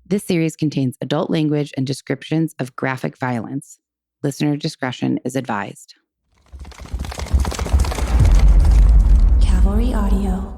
This series contains adult language and descriptions of graphic violence. Listener discretion is advised. Cavalry Audio.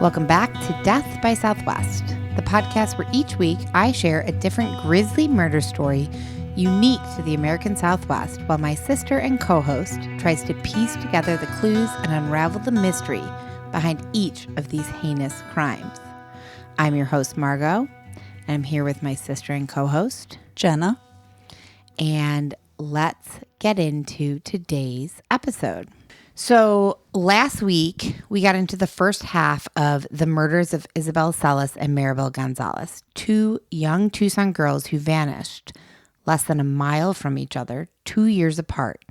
Welcome back to Death by Southwest, the podcast where each week I share a different grisly murder story unique to the American Southwest while my sister and co-host tries to piece together the clues and unravel the mystery behind each of these heinous crimes. I'm your host, Margot, and I'm here with my sister and co-host, Jenna. And let's get into today's episode. So last week, we got into the first half of the murders of Isabel Celis and Maribel Gonzalez, two young Tucson girls who vanished less than a mile from each other, 2 years apart,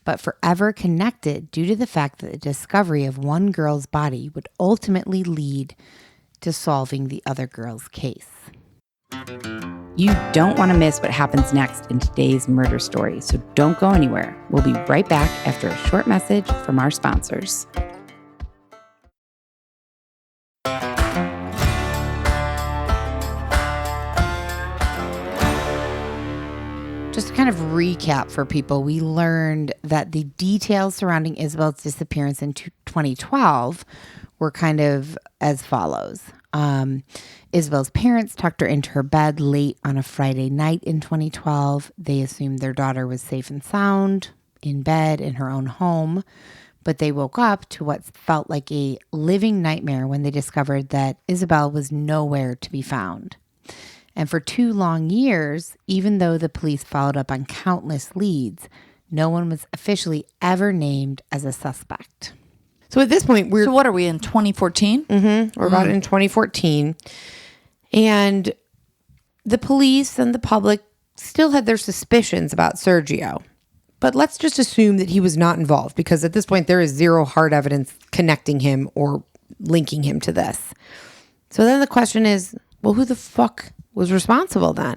but forever connected due to the fact that the discovery of one girl's body would ultimately lead to solving the other girl's case. You don't want to miss what happens next in today's murder story, so don't go anywhere. We'll be right back after a short message from our sponsors. Just to kind of recap for people, we learned that the details surrounding Isabel's disappearance in 2012 were kind of as follows. Isabel's parents tucked her into her bed late on a Friday night in 2012. They assumed their daughter was safe and sound in bed in her own home, but they woke up to what felt like a living nightmare when they discovered that Isabel was nowhere to be found. And for 2 long years, even though the police followed up on countless leads, no one was officially ever named as a suspect. So at this point, So what are we in, 2014? Mm-hmm. We're about in 2014. And the police and the public still had their suspicions about Sergio. But let's just assume that he was not involved, because at this point, there is zero hard evidence connecting him or linking him to this. So then the question is, well, who the fuck was responsible then?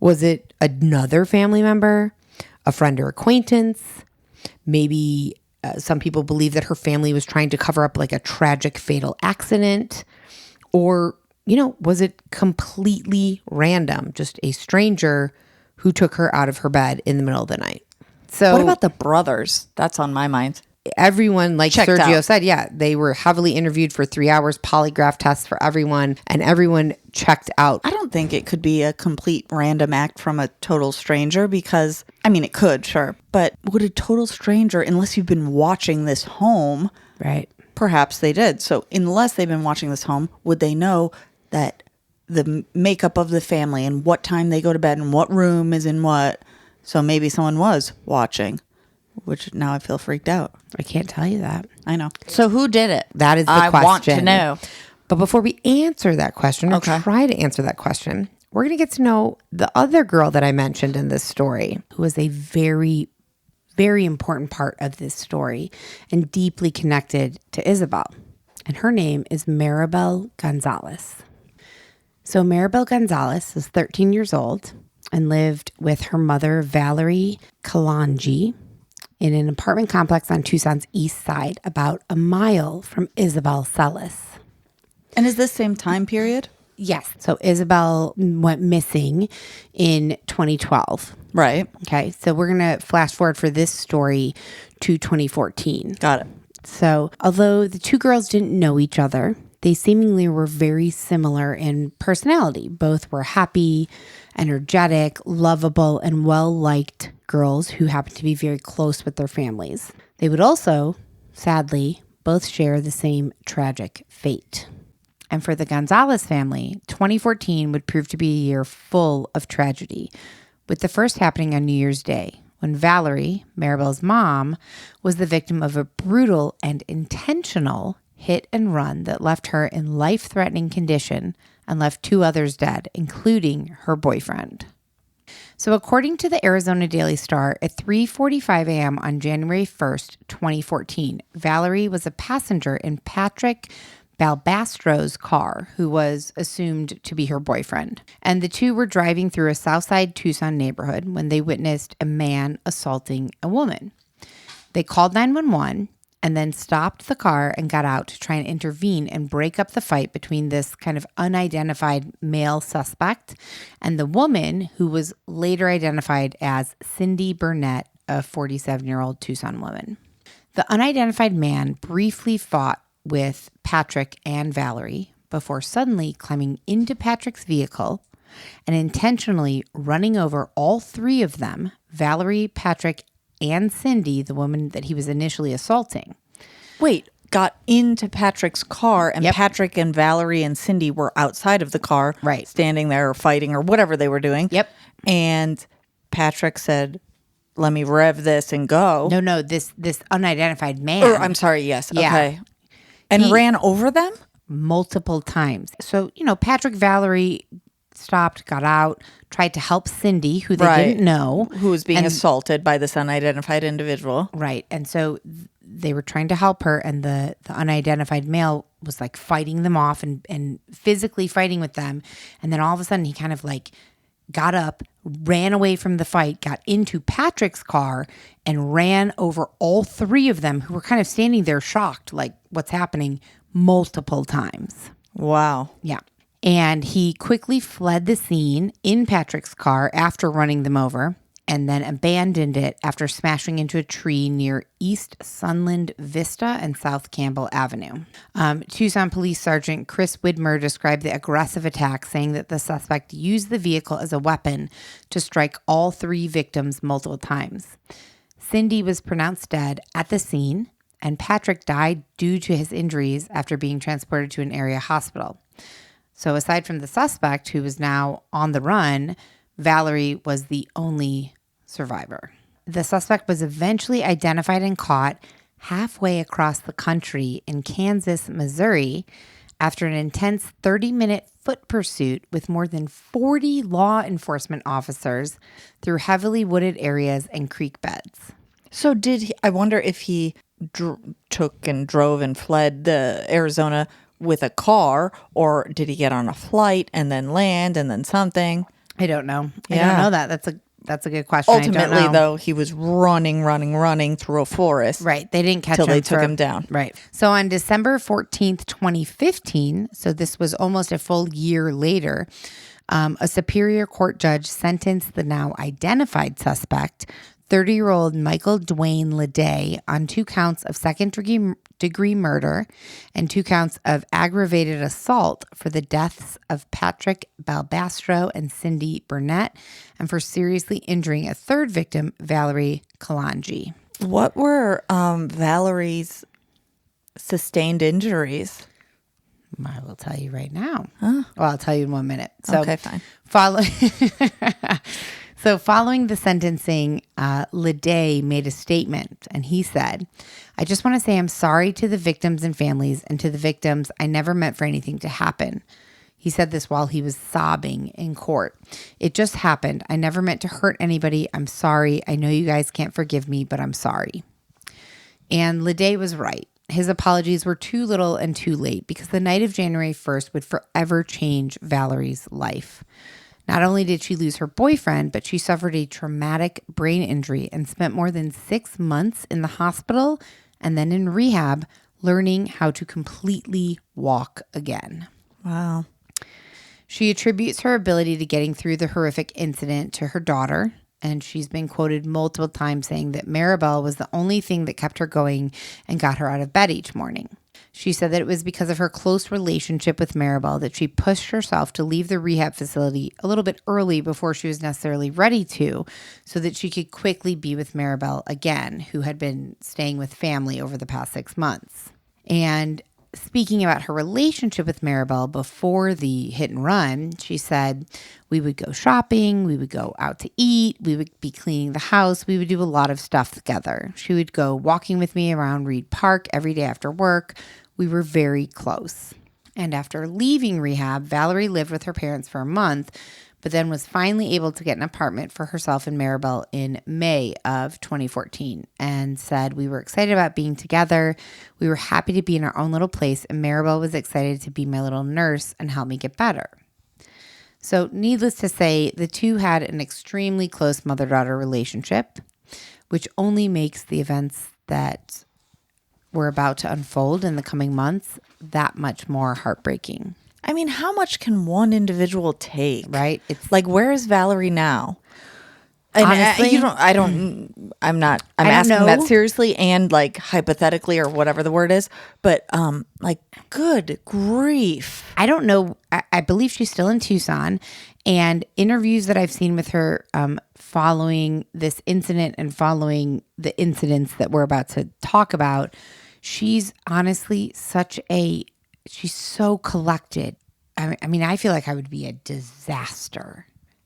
Was it another family member, a friend or acquaintance? Maybe some people believe that her family was trying to cover up like a tragic fatal accident. Or, was it completely random? Just a stranger who took her out of her bed in the middle of the night. So what about the brothers? That's on my mind. Everyone, like Checked Sergio out. said, yeah, they were heavily interviewed for 3 hours, polygraph tests for everyone, and everyone checked out. I don't think it could be a complete random act from a total stranger because, it could, sure. But would a total stranger, unless you've been watching this home, Right. perhaps they did. So unless they've been watching this home, would they know that the makeup of the family and what time they go to bed and what room is in what? So maybe someone was watching. Which now I feel freaked out. I can't tell you that. I know. So who did it? That is the question. I want to know. But before we answer that question, or try to answer that question, we're going to get to know the other girl that I mentioned in this story, who was a very, very important part of this story and deeply connected to Isabel. And her name is Maribel Gonzalez. So Maribel Gonzalez is 13 years old and lived with her mother, Valerie Kalanji, in an apartment complex on Tucson's east side, about a mile from Isabel Celis. And is this same time period? Yes. So Isabel went missing in 2012. Right. Okay. So we're going to flash forward for this story to 2014. Got it. So although the two girls didn't know each other, they seemingly were very similar in personality. Both were happy, energetic, lovable, and well-liked girls who happened to be very close with their families. They would also, sadly, both share the same tragic fate. And for the Gonzalez family, 2014 would prove to be a year full of tragedy, with the first happening on New Year's Day, when Valerie, Maribel's mom, was the victim of a brutal and intentional hit and run that left her in life-threatening condition and left 2 others dead, including her boyfriend. So according to the Arizona Daily Star, at 3:45 a.m. on January 1st, 2014, Valerie was a passenger in Patrick Balbastro's car, who was assumed to be her boyfriend. And the two were driving through a Southside Tucson neighborhood when they witnessed a man assaulting a woman. They called 911 and then stopped the car and got out to try and intervene and break up the fight between this kind of unidentified male suspect and the woman who was later identified as Cindy Burnett, a 47-year-old Tucson woman. The unidentified man briefly fought with Patrick and Valerie before suddenly climbing into Patrick's vehicle and intentionally running over all three of them, Valerie, Patrick, and Cindy, the woman that he was initially assaulting. Wait, got into Patrick's car, and Yep. Patrick and Valerie and Cindy were outside of the car, Right. standing there or fighting or whatever they were doing. Yep. And Patrick said, "Let me rev this and go." No, this unidentified man. Or, I'm sorry, yes. Yeah. Okay. And ran over them? Multiple times. So, Patrick, Valerie stopped, got out, tried to help Cindy, who they Right. didn't know. Who was being And- assaulted by this unidentified individual. Right. And so they were trying to help her, and the unidentified male was like fighting them off and physically fighting with them. And then all of a sudden he kind of like got up, ran away from the fight, got into Patrick's car, and ran over all three of them, who were kind of standing there shocked, like, what's happening, multiple times. Wow. Yeah. And he quickly fled the scene in Patrick's car after running them over, and then abandoned it after smashing into a tree near East Sunland Vista and South Campbell Avenue. Tucson Police Sergeant Chris Widmer described the aggressive attack, saying that the suspect used the vehicle as a weapon to strike all three victims multiple times. Cindy was pronounced dead at the scene, and Patrick died due to his injuries after being transported to an area hospital. So aside from the suspect, who was now on the run, Valerie was the only survivor. The suspect was eventually identified and caught halfway across the country in Kansas, Missouri, after an intense 30-minute foot pursuit with more than 40 law enforcement officers through heavily wooded areas and creek beds. So I wonder if he took and drove and fled the Arizona with a car, or did he get on a flight and then land and then something? I don't know. I Yeah. don't know that. That's a good question. I don't Ultimately, know. though, he was running through a forest. Right. They didn't catch Till him. they took him down. Right. So on December 14th, 2015, so this was almost a full year later, a Superior Court judge sentenced the now identified suspect, 30-year-old Michael Dwayne Leday, on 2 counts of second-degree murder and 2 counts of aggravated assault for the deaths of Patrick Balbastro and Cindy Burnett, and for seriously injuring a third victim, Valerie Kalanji. What were Valerie's sustained injuries? I will tell you right now. Well, I'll tell you in 1 minute. So, Okay, fine. Following the sentencing, Leday made a statement, and he said, "I just want to say I'm sorry to the victims and families, and to the victims, I never meant for anything to happen." He said this while he was sobbing in court. "It just happened. I never meant to hurt anybody. I'm sorry. I know you guys can't forgive me, but I'm sorry." And Leday was right. His apologies were too little and too late, because the night of January 1st would forever change Valerie's life. Not only did she lose her boyfriend, but she suffered a traumatic brain injury and spent more than 6 months in the hospital and then in rehab, learning how to completely walk again. Wow. She attributes her ability to getting through the horrific incident to her daughter, and she's been quoted multiple times saying that Maribel was the only thing that kept her going and got her out of bed each morning. She said that it was because of her close relationship with Maribel that she pushed herself to leave the rehab facility a little bit early before she was necessarily ready to, so that she could quickly be with Maribel again, who had been staying with family over the past 6 months. And speaking about her relationship with Maribel before the hit and run, she said, "We would go shopping, we would go out to eat, we would be cleaning the house, we would do a lot of stuff together. She would go walking with me around Reed Park every day after work. We were very close." And after leaving rehab, Valerie lived with her parents for a month but then was finally able to get an apartment for herself and Maribel in May of 2014 and said, "We were excited about being together. We were happy to be in our own little place, and Maribel was excited to be my little nurse and help me get better." So needless to say, the two had an extremely close mother-daughter relationship, which only makes the events that were about to unfold in the coming months that much more heartbreaking. I mean, how much can one individual take? Right? It's like, where is Valerie now? And honestly, I'm don't asking know. that seriously and like hypothetically or whatever the word is, but like, good grief. I don't know. I believe she's still in Tucson, and interviews that I've seen with her following this incident and following the incidents that we're about to talk about, she's honestly she's so collected. I mean, I feel like I would be a disaster.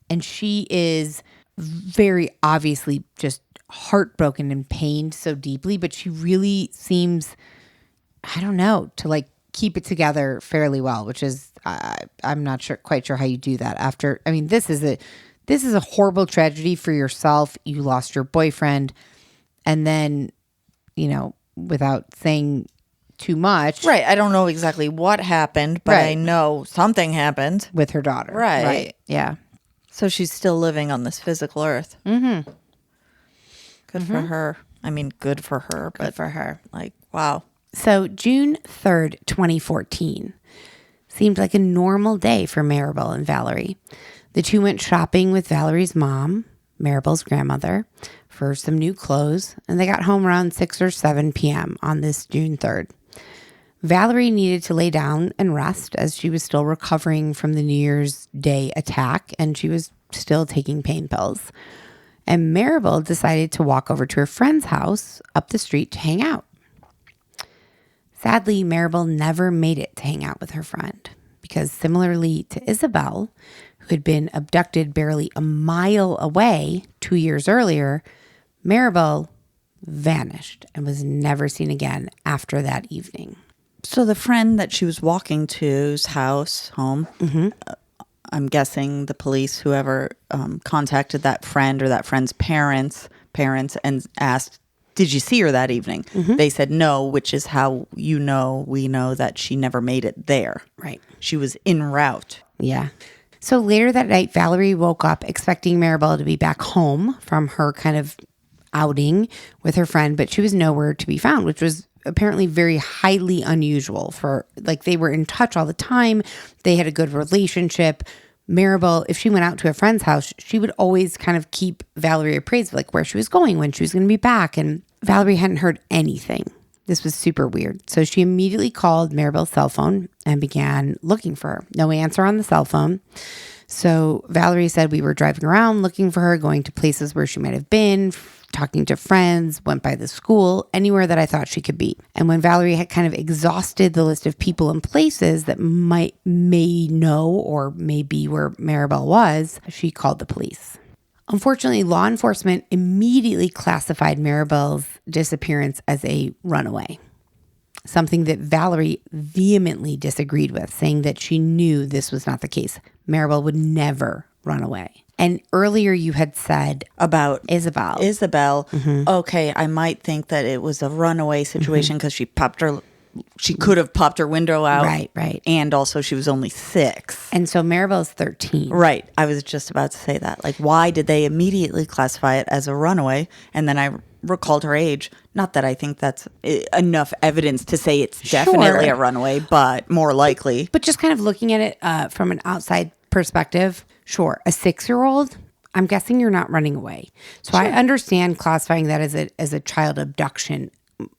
And she is very obviously just heartbroken and pained so deeply, but she really seems, I don't know, to like keep it together fairly well, which is, I'm not quite sure how you do that after. I mean, this is a horrible tragedy for yourself. You lost your boyfriend, and then, without saying too much. Right. I don't know exactly what happened, but I know something happened with her daughter. Right. Yeah. So she's still living on this physical earth. Mm-hmm. Good for her. I mean, good for her. Good for her. Like, wow. So June 3rd, 2014 seemed like a normal day for Maribel and Valerie. The two went shopping with Valerie's mom, Maribel's grandmother, for some new clothes, and they got home around 6 or 7 p.m. on this June 3rd. Valerie needed to lay down and rest as she was still recovering from the New Year's Day attack, and she was still taking pain pills. And Maribel decided to walk over to her friend's house up the street to hang out. Sadly, Maribel never made it to hang out with her friend because, similarly to Isabel, who had been abducted barely a mile away 2 years earlier, Maribel vanished and was never seen again after that evening. So the friend that she was walking to's home, I'm guessing the police, whoever contacted that friend or that friend's parents and asked, "Did you see her that evening?" They said no, which is how we know that she never made it there. Right. She was en route. Yeah. So later that night, Valerie woke up expecting Maribel to be back home from her kind of outing with her friend, but she was nowhere to be found, which was apparently very highly unusual for, like, they were in touch all the time. They had a good relationship. Maribel, if she went out to a friend's house, she would always kind of keep Valerie appraised of like where she was going, when she was going to be back. And Valerie hadn't heard anything. This was super weird. So she immediately called Maribel's cell phone and began looking for her. No answer on the cell phone. So Valerie said, "We were driving around looking for her, going to places where she might have been, talking to friends, went by the school, anywhere that I thought she could be." And when Valerie had kind of exhausted the list of people and places that may know or may be where Maribel was, she called the police. Unfortunately, law enforcement immediately classified Maribel's disappearance as a runaway, something that Valerie vehemently disagreed with, saying that she knew this was not the case. Maribel would never run away. And earlier you had said about Isabel. Okay, I might think that it was a runaway situation because she could have popped her window out. Right. And also she was only 6. And so Maribel's 13. Right. I was just about to say that. Like, why did they immediately classify it as a runaway? And then I recalled her age. Not that I think that's enough evidence to say it's definitely a runaway, but more likely. But just kind of looking at it from an outside perspective, sure, a 6-year-old, I'm guessing you're not running away. So I understand classifying that as a child abduction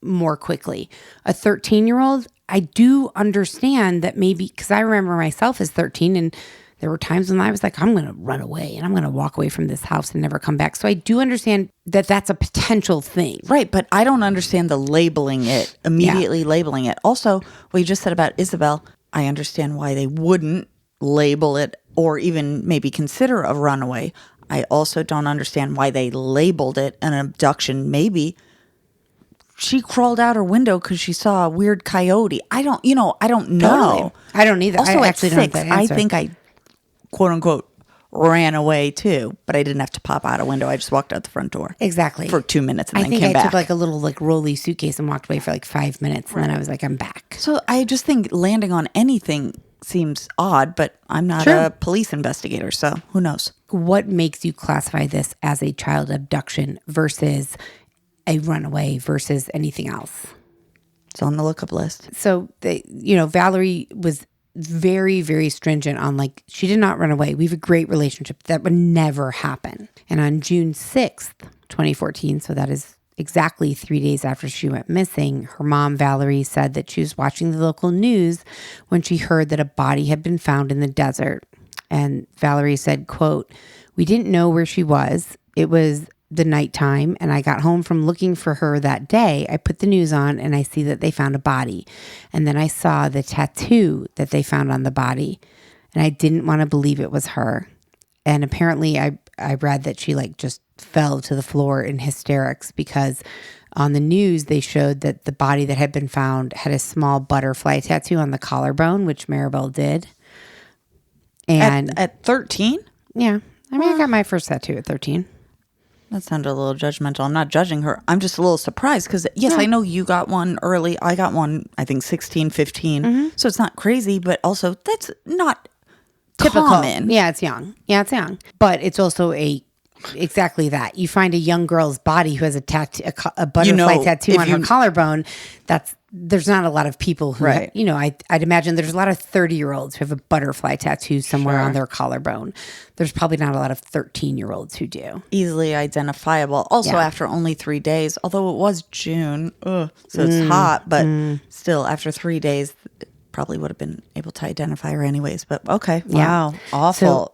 more quickly. A 13-year-old, I do understand that maybe, because I remember myself as 13, and there were times when I was like, I'm going to run away and I'm going to walk away from this house and never come back. So I do understand that that's a potential thing. Right, but I don't understand the labeling it, immediately labeling it. Also, what you just said about Isabel, I understand why they wouldn't label it or even maybe consider a runaway. I also don't understand why they labeled it an abduction. Maybe she crawled out her window because she saw a weird coyote. I don't know. Totally. I don't either. Also, I at actually 6, don't have that answer. I think I, quote unquote, ran away too, but I didn't have to pop out a window. I just walked out the front door. Exactly. For 2 minutes and I then think came I back. took like a little like rolly suitcase and walked away for like 5 minutes. And then I was like, I'm back. So I just think landing on anything seems odd, but I'm not True. a police investigator, so who knows? What makes you classify this as a child abduction versus a runaway versus anything else? It's on the lookup list. So, Valerie was very, very stringent on like, she did not run away. We have a great relationship. That would never happen. And on June 6th, 2014, so that is exactly 3 days after she went missing, her mom, Valerie, said that she was watching the local news when she heard that a body had been found in the desert. And Valerie said, quote, "We didn't know where she was. It was the nighttime, and I got home from looking for her that day. I put the news on and I see that they found a body. And then I saw the tattoo that they found on the body. And I didn't want to believe it was her. And apparently I read that she like just fell to the floor in hysterics because on the news they showed that the body that had been found had a small butterfly tattoo on the collarbone, which Maribel did. And At 13? yeah, I mean, I got my first tattoo at 13. That sounded a little judgmental. I'm not judging her. I'm just a little surprised because, yes, I know you got one early. I got one, I think, 16, 15. Mm-hmm. So it's not crazy, but also that's not Typical. common. Yeah, it's young. But it's also exactly that. You find a young girl's body who has a tattoo, a butterfly tattoo on her collarbone. There's not a lot of people who, Right. I'd imagine there's a lot of 30-year-olds who have a butterfly tattoo somewhere on their collarbone. There's probably not a lot of 13-year-olds who do. Easily identifiable. Also, after only 3 days, although it was June, so it's hot, but still, after 3 days, probably would have been able to identify her anyways. But okay, wow, awful.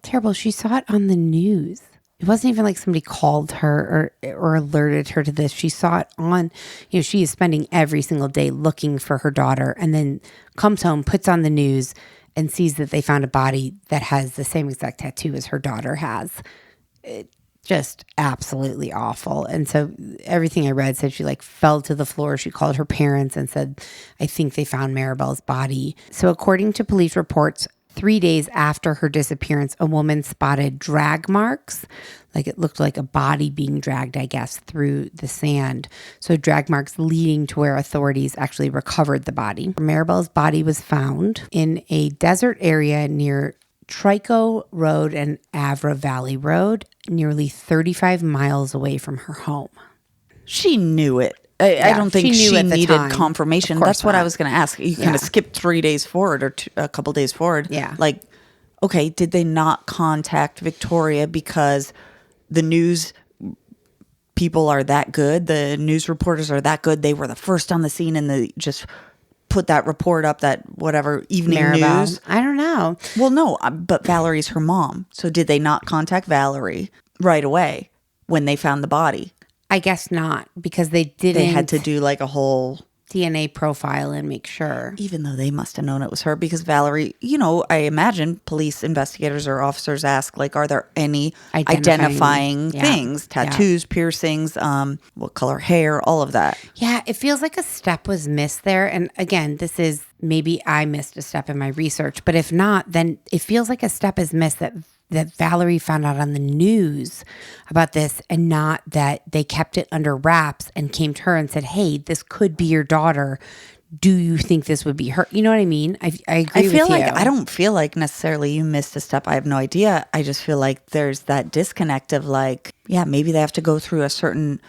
Terrible. She saw it on the news. It wasn't even like somebody called her or alerted her to this. She saw it on, she is spending every single day looking for her daughter and then comes home, puts on the news and sees that they found a body that has the same exact tattoo as her daughter has. It just absolutely awful. And so everything I read said she like fell to the floor. She called her parents and said, I think they found Maribel's body. So according to police reports, 3 days after her disappearance, a woman spotted drag marks, like it looked like a body being dragged, I guess, through the sand. So drag marks leading to where authorities actually recovered the body. Maribel's body was found in a desert area near Trico Road and Avra Valley Road, nearly 35 miles away from her home. She knew it. I don't think she needed confirmation. That's what I was going to ask. You kind of skipped 3 days forward or a couple days forward. Yeah. Like, okay, did they not contact Victoria because the news people are that good? The news reporters are that good? They were the first on the scene and they just put that report up, that whatever evening Maribel. news. I don't know. Well, no, but Valerie's her mom. So did they not contact Valerie right away when they found the body? I guess not, because they didn't. They had to do like a whole DNA profile and make sure. Even though they must have known it was her, because Valerie, I imagine police investigators or officers ask, like, are there any identifying things, tattoos, piercings, what color hair, all of that. Yeah, it feels like a step was missed there. And again, this is maybe I missed a step in my research, but if not, then it feels like a step is missed that Valerie found out on the news about this and not that they kept it under wraps and came to her and said, hey, this could be your daughter. Do you think this would be her? You know what I mean? I agree with you. I don't feel like necessarily you missed a step. I have no idea. I just feel like there's that disconnect of like, maybe they have to go through a certain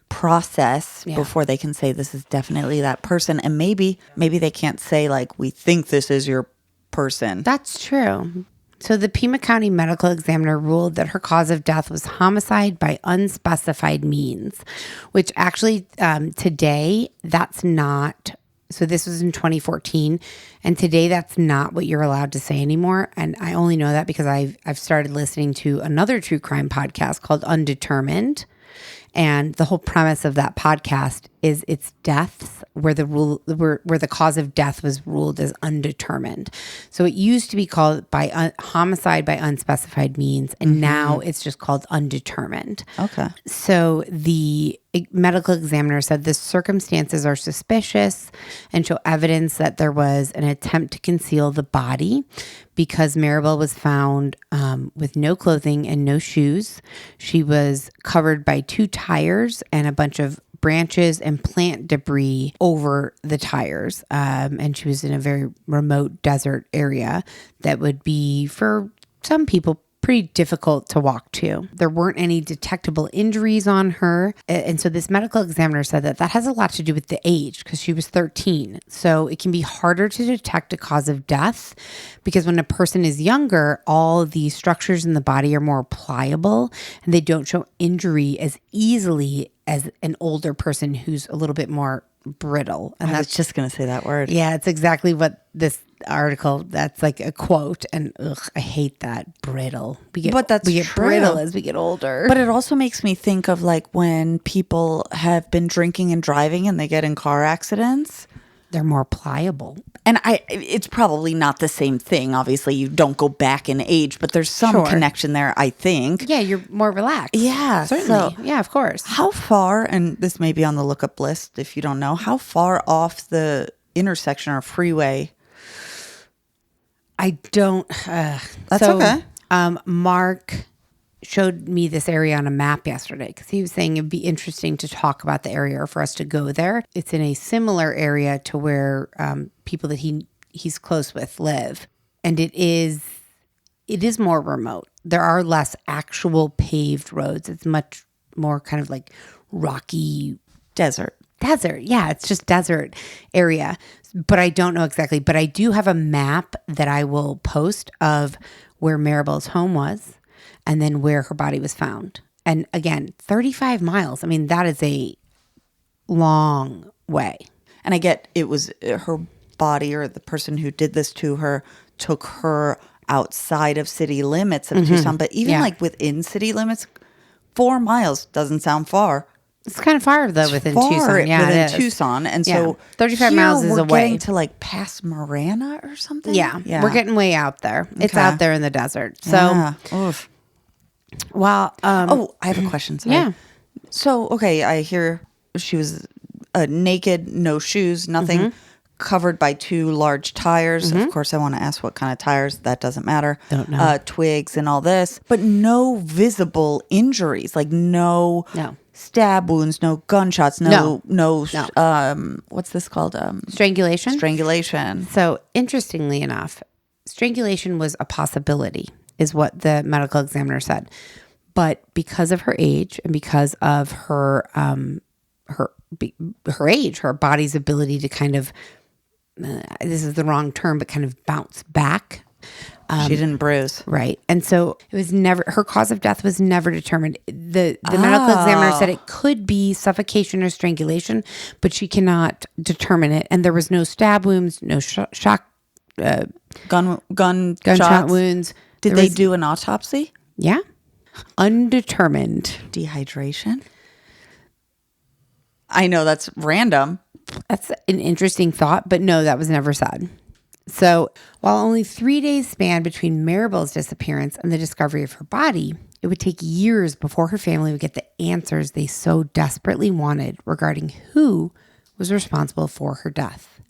process before they can say this is definitely that person. And maybe they can't say like, we think this is your person. That's true. So the Pima County Medical Examiner ruled that her cause of death was homicide by unspecified means, which actually today that's not. So this was in 2014, and today that's not what you're allowed to say anymore. And I only know that because I've started listening to another true crime podcast called Undetermined. And the whole premise of that podcast is it's deaths where the cause of death was ruled as undetermined. So it used to be called by homicide by unspecified means, and now it's just called undetermined. Okay. So the medical examiner said the circumstances are suspicious and show evidence that there was an attempt to conceal the body because Maribel was found with no clothing and no shoes. She was covered by 2 tires and a bunch of branches and plant debris over the tires. And she was in a very remote desert area that would be, for some people, pretty difficult to walk to. There weren't any detectable injuries on her. And so this medical examiner said that has a lot to do with the age, because she was 13. So it can be harder to detect a cause of death because when a person is younger, all the structures in the body are more pliable and they don't show injury as easily as an older person who's a little bit more brittle. And I was just going to say that word. Yeah, it's exactly what this article, that's like a quote. And I hate that, brittle. We get true. Brittle as we get older. But it also makes me think of like when people have been drinking and driving and they get in car accidents. They're more pliable. And it's probably not the same thing. Obviously, you don't go back in age, but there's some connection there, I think. Yeah, you're more relaxed. Yeah, certainly. So yeah, of course. How far, and this may be on the lookup list if you don't know, how far off the intersection or freeway? I don't. That's okay. Mark showed me this area on a map yesterday because he was saying it'd be interesting to talk about the area or for us to go there. It's in a similar area to where people that he's close with live. And it is more remote. There are less actual paved roads. It's much more kind of like rocky desert. Yeah, it's just desert area. But I don't know exactly. But I do have a map that I will post of where Maribel's home was and then where her body was found. And again, 35 miles. I mean, that is a long way. And I get it was her body, or the person who did this to her took her outside of city limits of Tucson. But even like within city limits, 4 miles doesn't sound far. It's kind of far though within Tucson. Yeah, within Tucson. And so 35 miles is we're away. Getting to like past Marana or something. Yeah. We're getting way out there. It's out there in the desert. So, well, I have a question. Sorry. Yeah. So, okay, I hear she was naked, no shoes, nothing, covered by 2 large tires. Of course, I want to ask what kind of tires. That doesn't matter. Don't know. Twigs and all this, but no visible injuries, like no stab wounds, no gunshots, no. What's this called? Strangulation. Strangulation. So interestingly enough, strangulation was a possibility, is what the medical examiner said. But because of her age and because of her age, her body's ability to kind of, this is the wrong term, but kind of bounce back. She didn't bruise. Right. And so it was never, her cause of death was never determined. The medical examiner said it could be suffocation or strangulation, but she cannot determine it. And there was no stab wounds, no gunshot wounds. Did they do an autopsy? Yeah. Undetermined. Dehydration? I know that's random. That's an interesting thought, but no, that was never said. So while only 3 days spanned between Maribel's disappearance and the discovery of her body, it would take years before her family would get the answers they so desperately wanted regarding who was responsible for her death.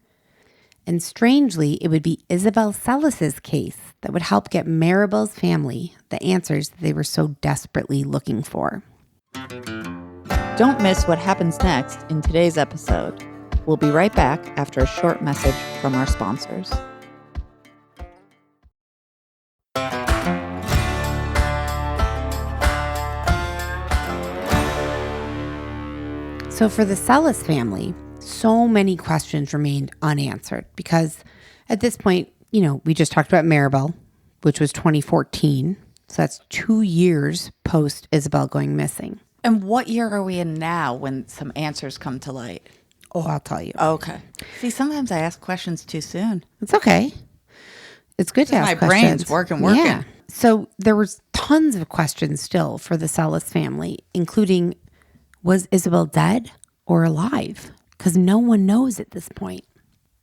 And strangely, it would be Isabel Celis' case that would help get Maribel's family the answers they were so desperately looking for. Don't miss what happens next in today's episode. We'll be right back after a short message from our sponsors. So for the Celis family, so many questions remained unanswered because at this point, we just talked about Maribel, which was 2014. So that's 2 years post Isabel going missing. And what year are we in now when some answers come to light? Oh, I'll tell you. Okay. See, sometimes I ask questions too soon. It's okay. It's good to ask questions. My brain's working. Yeah. So there was tons of questions still for the Celis family, including Was Isabel dead or alive? Because no one knows at this point.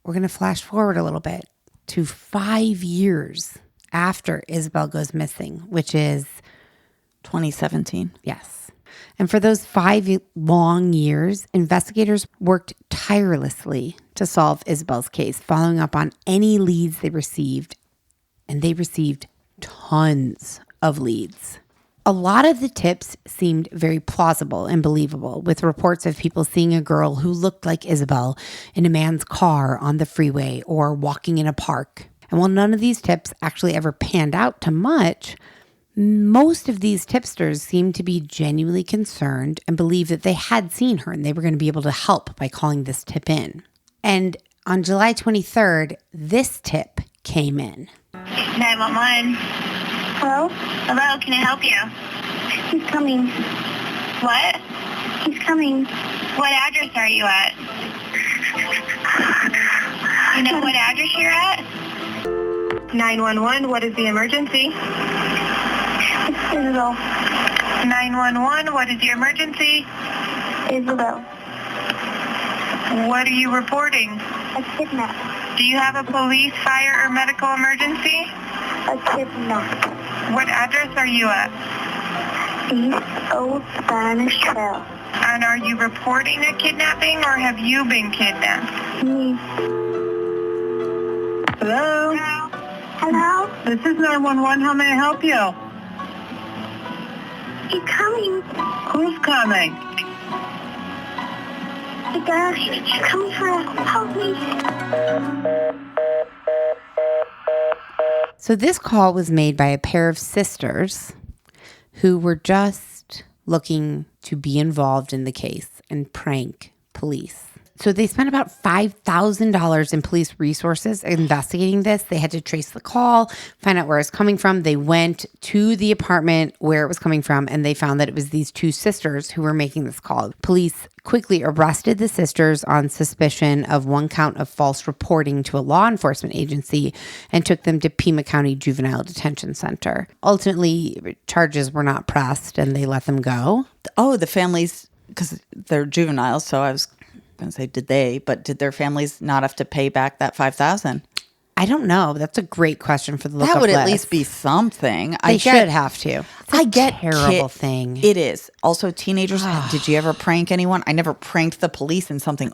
We're going to flash forward a little bit to 5 years after Isabel goes missing, which is 2017. Yes. And for those 5 long years, investigators worked tirelessly to solve Isabel's case, following up on any leads they received. And they received tons of leads. A lot of the tips seemed very plausible and believable, with reports of people seeing a girl who looked like Isabel in a man's car on the freeway or walking in a park. And while none of these tips actually ever panned out to much, most of these tipsters seemed to be genuinely concerned and believed that they had seen her and they were going to be able to help by calling this tip in. And on July 23rd, this tip came in. 911. Hello? Hello, can I help you? He's coming. What? He's coming. What address are you at? You know what address you're at? 911, what is the emergency? It's Isabel. 911, what is your emergency? Isabel. What are you reporting? A kidnap. Do you have a police, fire, or medical emergency? A kidnap. What address are you at? East Old Spanish Trail. And are you reporting a kidnapping or have you been kidnapped? Me. Hello? Hello? This is 911. How may I help you? He's coming. Who's coming? He's coming for us. Help me. So this call was made by a pair of sisters who were just looking to be involved in the case and prank police. So they spent about $5,000 in police resources investigating this. They had to trace the call, find out where it's coming from. They went to the apartment where it was coming from, and they found that it was these two sisters who were making this call. Police quickly arrested the sisters on suspicion of one count of false reporting to a law enforcement agency and took them to Pima County Juvenile Detention Center. Ultimately, charges were not pressed, and they let them go. Oh, the families, because they're juveniles, so I was going to say, did their families not have to pay back that $5,000? I don't know. That's a great question for the lookup That would at list. least be something. They should have to. It's I get terrible thing. It is. Also, teenagers, did you ever prank anyone? I never pranked the police in something.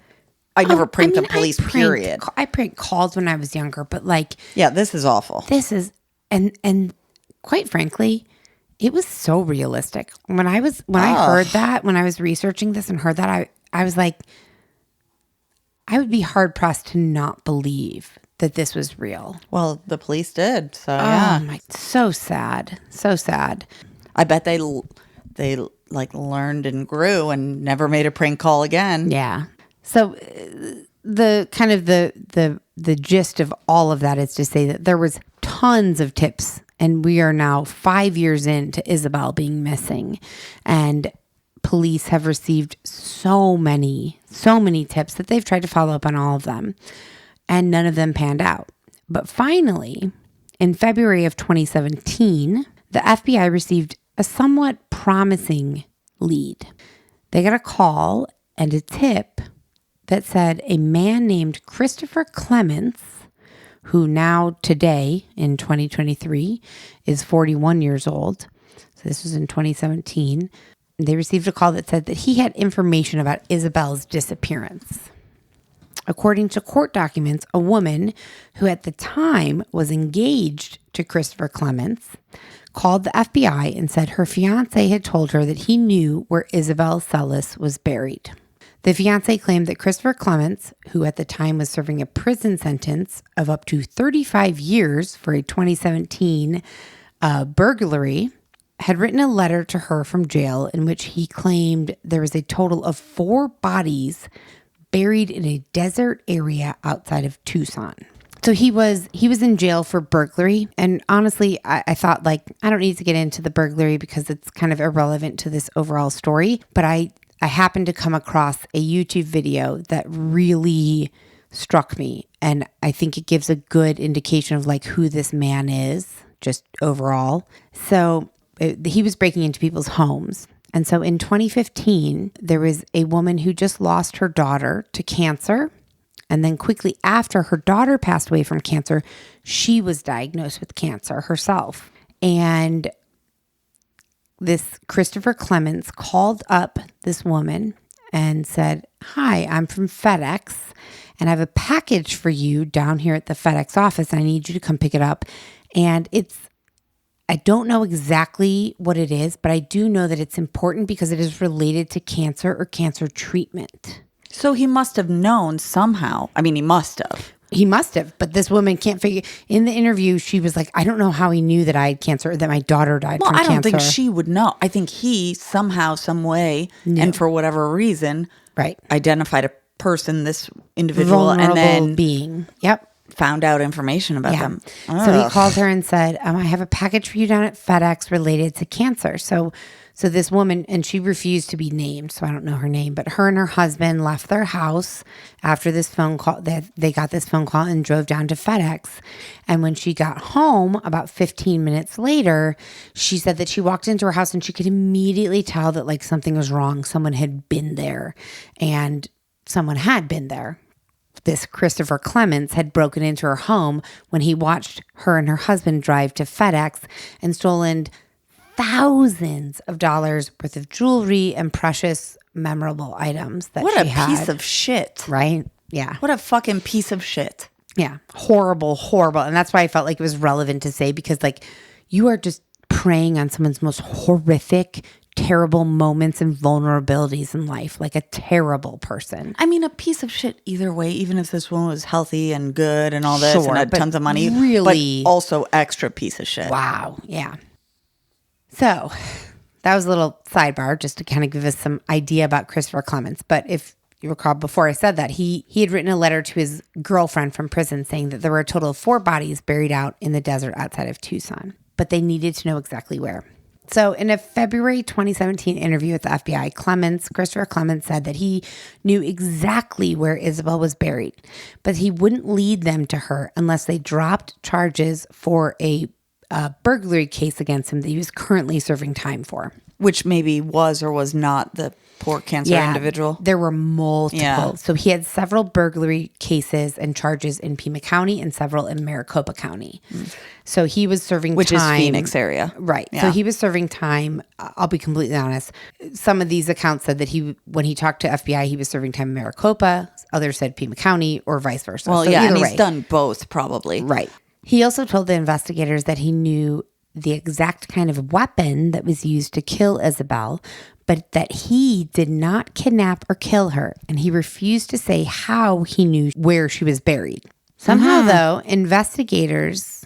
I never pranked the police, period. I pranked calls when I was younger, but yeah, this is awful. This is, and quite frankly, it was so realistic. When I heard that, when I was researching this and heard that, I was like, I would be hard pressed to not believe that this was real. Well, the police did. So yeah. So sad. So sad. I bet they learned and grew and never made a prank call again. Yeah. So the kind of the gist of all of that is to say that there was tons of tips, and we are now 5 years into Isabel being missing, and police have received so many tips that they've tried to follow up on all of them, and none of them panned out. But finally, in February of 2017, the FBI received a somewhat promising lead. They got a call and a tip that said a man named Christopher Clements, who now today in 2023 is 41 years old. So this was in 2017. They received a call that said that he had information about Isabel's disappearance. According to court documents, a woman who at the time was engaged to Christopher Clements called the FBI and said her fiance had told her that he knew where Isabel Celis was buried. The fiance claimed that Christopher Clements, who at the time was serving a prison sentence of up to 35 years for a 2017 burglary, had written a letter to her from jail in which he claimed there was a total of 4 bodies buried in a desert area outside of Tucson. So he was in jail for burglary. And honestly, I thought, I don't need to get into the burglary because it's kind of irrelevant to this overall story. But I happened to come across a YouTube video that really struck me. And I think it gives a good indication of who this man is, just overall. So he was breaking into people's homes And so in 2015, there was a woman who just lost her daughter to cancer. And then quickly after her daughter passed away from cancer, she was diagnosed with cancer herself. And this Christopher Clements called up this woman and said, "Hi, I'm from FedEx, and I have a package for you down here at the FedEx office. I need you to come pick it up. And I don't know exactly what it is, but I do know that it's important because it is related to cancer or cancer treatment." So he must have known somehow. I mean, he must have. He must have, but this woman can't figure. In the interview, she was like, "I don't know how he knew that I had cancer or that my daughter died from cancer." I don't think she would know. I think he somehow, some way, and for whatever reason, identified a person, this individual, vulnerable and then being. Yep. Found out information about them. So he called her and said, "I have a package for you down at FedEx related to cancer." So this woman, and she refused to be named, so I don't know her name, but her and her husband left their house after this phone call. They got this phone call and drove down to FedEx. And when she got home, about 15 minutes later, she said that she walked into her house and she could immediately tell that like something was wrong. Someone had been there, and someone had been there. This Christopher Clements had broken into her home when he watched her and her husband drive to FedEx and stolen thousands of dollars worth of jewelry and precious memorable items that what she a had. piece of shit. Right? Yeah. What a fucking piece of shit. Yeah. Horrible, horrible. And that's why I felt like it was relevant to say, because like you are just preying on someone's most horrific, terrible moments and vulnerabilities in life, like a terrible person. I mean, a piece of shit either way, even if this woman was healthy and good and all this Sure, and had but tons of money, really, but also extra piece of shit. Wow. Yeah. So that was a little sidebar just to kind of give us some idea about Christopher Clements. But if you recall, before I said that, he had written a letter to his girlfriend from prison saying that there were a total of 4 bodies buried out in the desert outside of Tucson, but they needed to know exactly where. So in a February 2017 interview with the FBI, Christopher Clements said that he knew exactly where Isabel was buried, but he wouldn't lead them to her unless they dropped charges for a burglary case against him that he was currently serving time for. Which maybe was or was not the poor cancer individual. There were multiple. Yeah. So he had several burglary cases and charges in Pima County and several in Maricopa County. So he was serving Which time. is Phoenix area. Right. Yeah. So he was serving time. I'll be completely honest. Some of these accounts said that when he talked to FBI, he was serving time in Maricopa. Others said Pima County or vice versa. Well, so yeah, and either he's done both probably. Right. He also told the investigators that he knew the exact kind of weapon that was used to kill Isabel, but that he did not kidnap or kill her, and he refused to say how he knew where she was buried. Somehow, though, investigators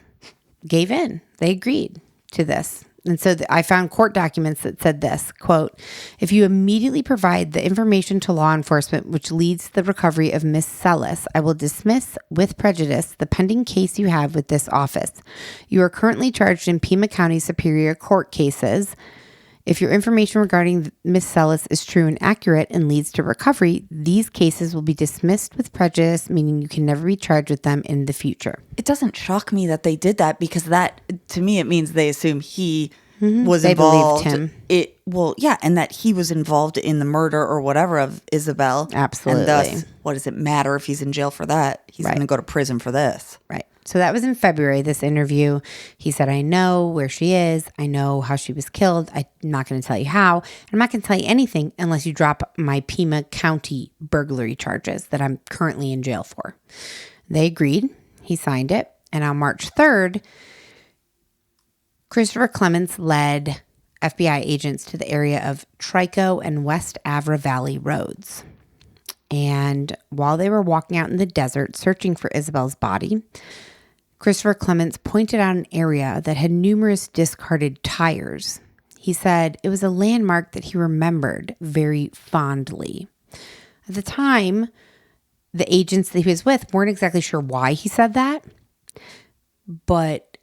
gave in. They agreed to this. And so I found court documents that said this, quote, "If you immediately provide the information to law enforcement which leads to the recovery of Miss Celis, I will dismiss with prejudice the pending case you have with this office. You are currently charged in Pima County Superior Court cases. If your information regarding Miss Celis is true and accurate and leads to recovery, these cases will be dismissed with prejudice, meaning you can never be charged with them in the future." It doesn't shock me that they did that because that, to me, it means they assume he was They involved. believed him. And that he was involved in the murder or whatever of Isabel. Absolutely. And thus, what does it matter if he's in jail for that? He's going to go to prison for this. Right. So that was in February, this interview. He said, "I know where she is. I know how she was killed. I'm not going to tell you how. I'm not going to tell you anything unless you drop my Pima County burglary charges that I'm currently in jail for." They agreed. He signed it. And on March 3rd, Christopher Clements led FBI agents to the area of Trico and West Avra Valley roads. And while they were walking out in the desert searching for Isabel's body, Christopher Clements pointed out an area that had numerous discarded tires. He said it was a landmark that he remembered very fondly. At the time, the agents that he was with weren't exactly sure why he said that, but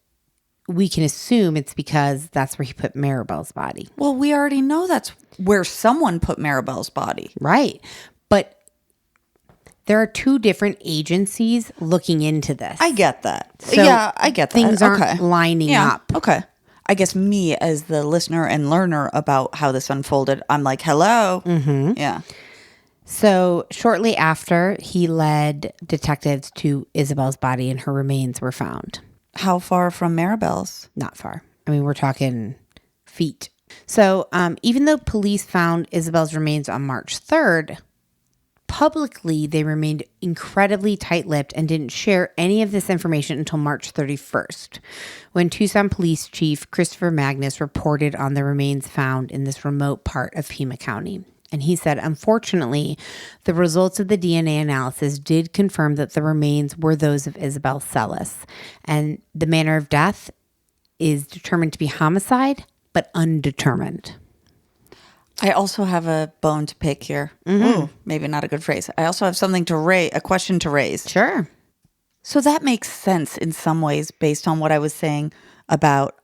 we can assume it's because that's where he put Maribel's body. Well, we already know that's where someone put Maribel's body. Right. But there are 2 different agencies looking into this. I get that. So yeah, I get that. Things aren't lining up. Okay. I guess me as the listener and learner about how this unfolded, I'm like, hello. Mm-hmm. Yeah. So shortly after, he led detectives to Isabel's body and her remains were found. How far from Maribel's? Not far. I mean, we're talking feet. So even though police found Isabel's remains on March 3rd, publicly they remained incredibly tight-lipped and didn't share any of this information until March 31st, when Tucson Police Chief Christopher Magnus reported on the remains found in this remote part of Pima County. And he said, unfortunately, the results of the DNA analysis did confirm that the remains were those of Isabel Celis, and the manner of death is determined to be homicide, but undetermined. I also have a bone to pick here. Ooh, maybe not a good phrase. I also have something to raise, a question to raise. Sure. So that makes sense in some ways based on what I was saying about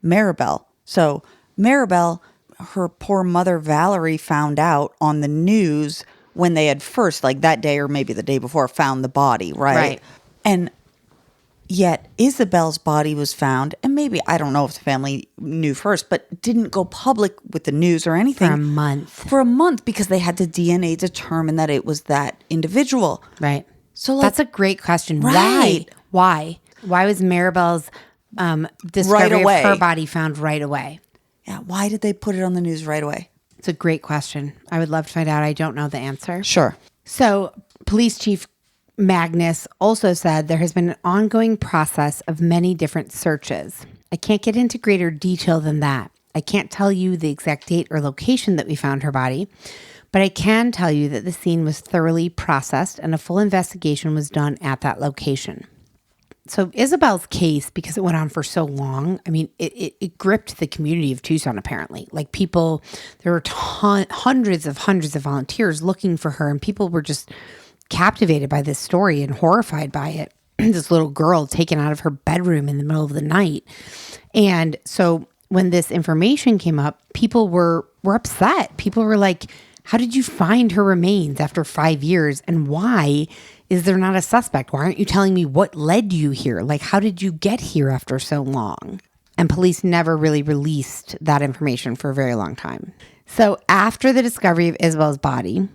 Maribel. So Maribel, her poor mother Valerie found out on the news when they had first, like that day or maybe the day before, found the body, right? Right. And yet Isabel's body was found, and maybe, I don't know if the family knew first, but didn't go public with the news or anything. For a month. For a month, because they had the DNA determine that it was that individual. Right. So like, that's a great question. Right. Why? Why was Maribel's discovery away. of her body found right away? yeah, why did they put it on the news right away? It's a great question. I would love to find out. I don't know the answer. Sure. So, Police Chief Magnus also said there has been an ongoing process of many different searches. I can't get into greater detail than that. I can't tell you the exact date or location that we found her body, but I can tell you that the scene was thoroughly processed and a full investigation was done at that location. So Isabel's case, because it went on for so long, I mean, it gripped the community of Tucson, apparently. Like people, there were hundreds of volunteers looking for her, and people were just captivated by this story and horrified by it. This little girl taken out of her bedroom in the middle of the night. And so when this information came up, people were upset. People were like, how did you find her remains after 5 years? And why is there not a suspect? Why aren't you telling me what led you here? Like, how did you get here after so long? And police never really released that information for a very long time. So after the discovery of Isabel's body,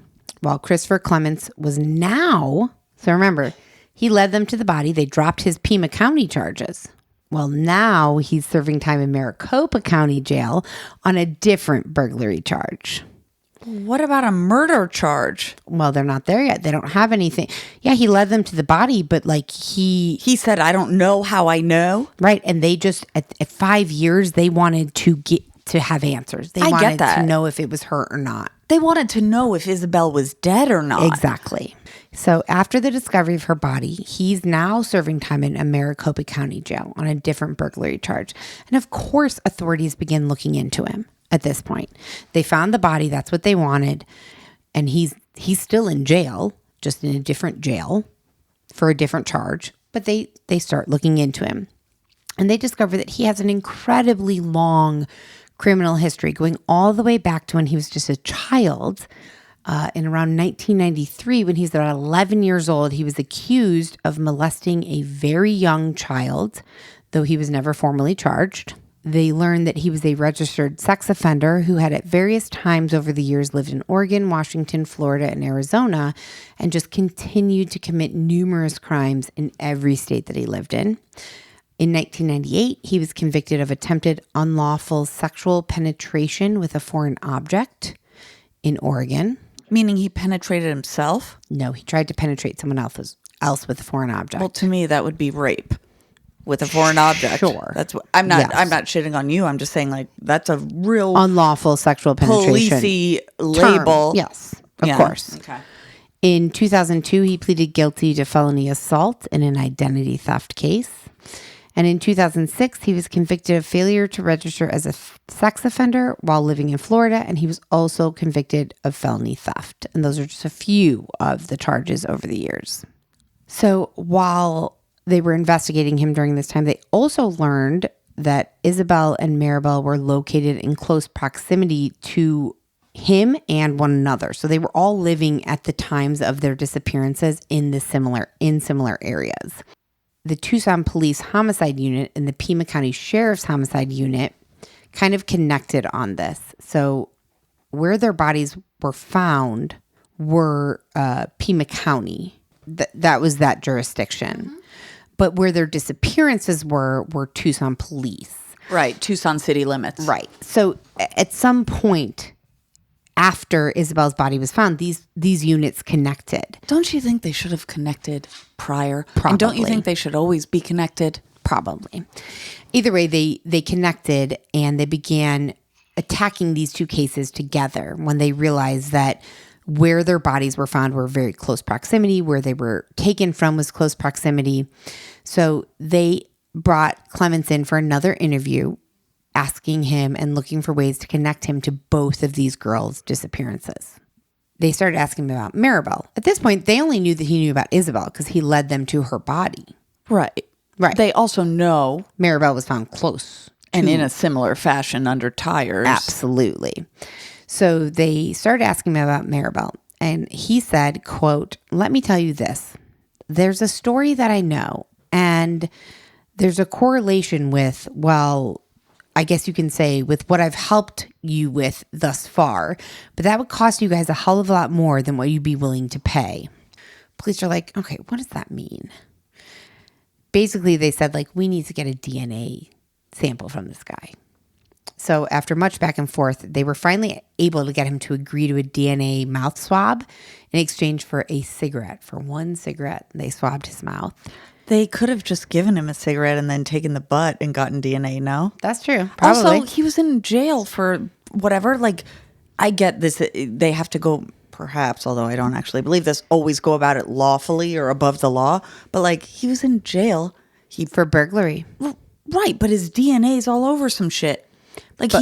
while Christopher Clements was now, so remember, he led them to the body. They dropped his Pima County charges. Well, now he's serving time in Maricopa County Jail on a different burglary charge. What about a murder charge? Well, they're not there yet. They don't have anything. Yeah, he led them to the body, but like he said, I don't know how I know. Right. And they just, at 5 years, they wanted to have answers. They wanted to know if it was her or not. They wanted to know if Isabel was dead or not. Exactly. So after the discovery of her body, he's now serving time in a Maricopa County Jail on a different burglary charge. And of course, authorities begin looking into him at this point. They found the body. That's what they wanted. And he's still in jail, just in a different jail for a different charge. But they start looking into him. And they discover that he has an incredibly long criminal history going all the way back to when he was just a child. In around 1993, when he's about 11 years old, he was accused of molesting a very young child, though he was never formally charged. They learned that he was a registered sex offender who had at various times over the years lived in Oregon, Washington, Florida, and Arizona, and just continued to commit numerous crimes in every state that he lived in. In 1998, he was convicted of attempted unlawful sexual penetration with a foreign object in Oregon. Meaning he penetrated himself? No, he tried to penetrate someone else with a foreign object. Well, to me, that would be rape with a foreign object. Sure. That's what I'm not. Yes. I'm not shitting on you. I'm just saying, like, that's a real unlawful sexual penetration policey label. Term. Yes, of course. Okay. In 2002, he pleaded guilty to felony assault in an identity theft case. And in 2006, he was convicted of failure to register as a sex offender while living in Florida, and he was also convicted of felony theft. And those are just a few of the charges over the years. So while they were investigating him during this time, they also learned that Isabel and Maribel were located in close proximity to him and one another. So they were all living at the times of their disappearances in similar areas. the Tucson Police Homicide Unit and the Pima County Sheriff's Homicide Unit kind of connected on this. So where their bodies were found were Pima County. That was that jurisdiction. Mm-hmm. But where their disappearances were Tucson police. Right, Tucson city limits. Right. So at some point after Isabel's body was found, these units connected. Don't you think they should have connected prior? Probably. And don't you think they should always be connected? Probably. Either way, they connected and they began attacking these two cases together when they realized that where their bodies were found were very close proximity, where they were taken from was close proximity. So they brought Clements in for another interview, asking him and looking for ways to connect him to both of these girls' disappearances. They started asking him about Maribel. At this point, they only knew that he knew about Isabel because he led them to her body. Right. Right. They also know Maribel was found close. And in a similar fashion under tires. Absolutely. So they started asking him about Maribel. And he said, quote, "Let me tell you this. There's a story that I know. And there's a correlation with, well, I guess you can say with what I've helped you with thus far. But that would cost you guys a hell of a lot more than what you'd be willing to pay." Police are like, okay, what does that mean? Basically, they said, like, we need to get a DNA sample from this guy. So after much back and forth, they were finally able to get him to agree to a DNA mouth swab in exchange for a cigarette. For one cigarette, they swabbed his mouth. They could have just given him a cigarette and then taken the butt and gotten DNA, no? That's true. Probably. Also, he was in jail for whatever. Like, I get this. They have to go, perhaps, although I don't actually believe this, always go about it lawfully or above the law. But, like, he was in jail. For burglary. Right, but his DNA is all over some shit. Like,